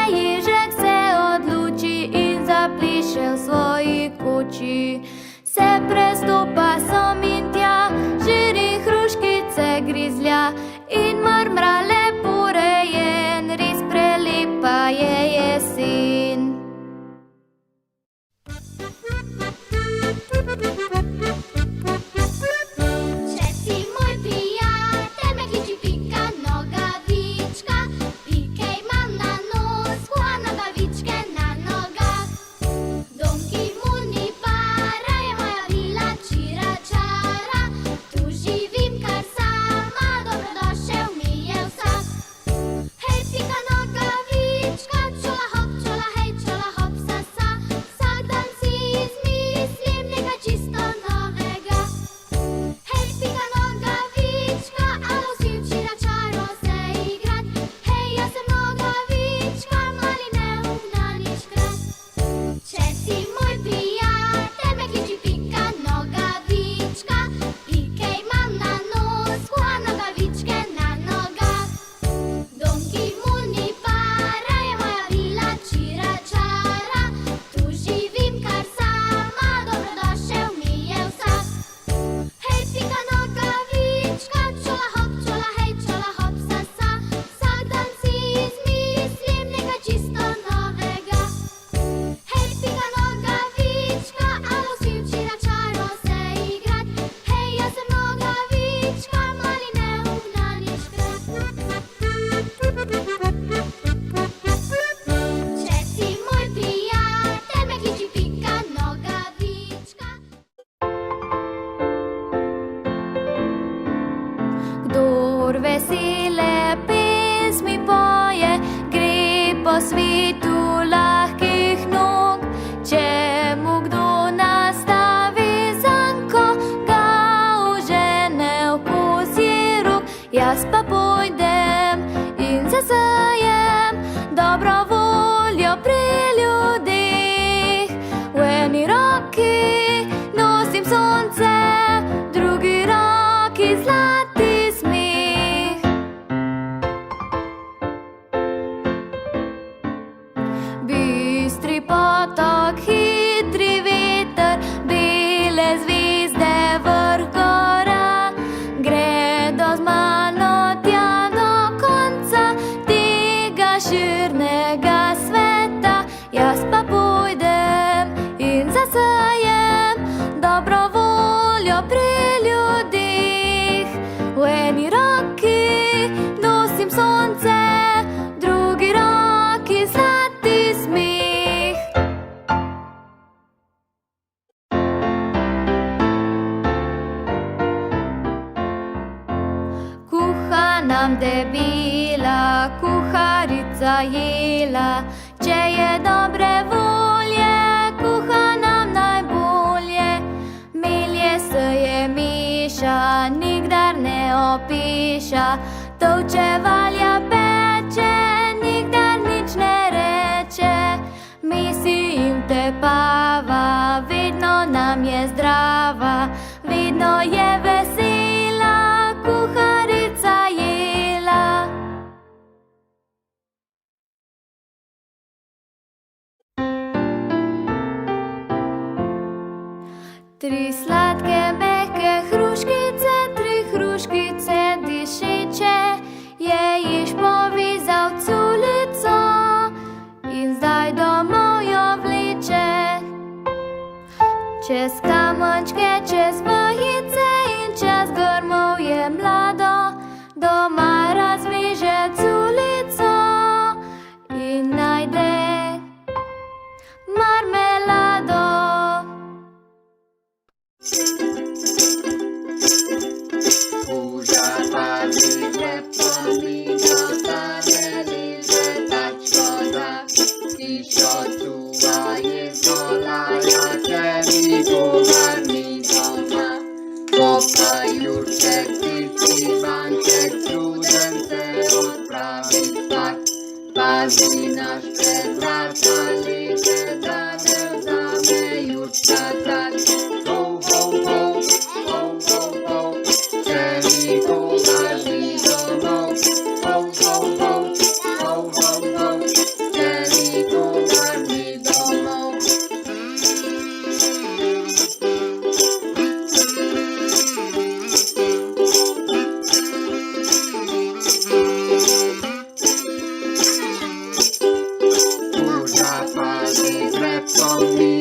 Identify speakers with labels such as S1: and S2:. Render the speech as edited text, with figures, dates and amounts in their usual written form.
S1: Ježek se odluči in zapliše v svoji kući. Se prestopa som in tja, žiri hruškice grizlja in mrmra lepurejen, res prelepa je jesen. Vesele pesmi poje, gre po svetu lahkih nog. Če mu kdo nastavi zanko, ga užene v kozji rok. Jaz pa pojdem in zasejem dobro voljo pri ljudeh. V eni roki nosim sonce, v drugi roki zlati potok, hitri veter, bele zvezde, vrh gora. Gredo z mano tja do konca tega širnega sveta. Jaz pa pojdem in zasejem dobro voljo pri ljudeh. V eni roki nosim sonce, v drugi roki zlati smeh. Nam debela kuharica jela, če je dobre volje, kuha nam najbolje. Melje se je miša, nikdar ne opiša, tolče valja peče, nikdar nič ne reče. Mesi jim tepava, vedno nam je zdrava, vedno je vesela kuharica jela. Tri sladke mehke hruškice, tri hruškice dišeče, je již povezal culico in zdaj domov jo vleče. Čez kamenčke, čez vejice in čez grmov je mlado, doma razveže culico in najde marmelado.
S2: Puža pazi lepo mi dostane, liže ta škoda, hišo čuva je zvola, ja tebi govarni doma. Kopa Jurček, tisti Ivanček, truden se odpravi spat, pazi naš pred vrata, liže da ne vzame Jurčka tak. Ho, ho, ho, pomina.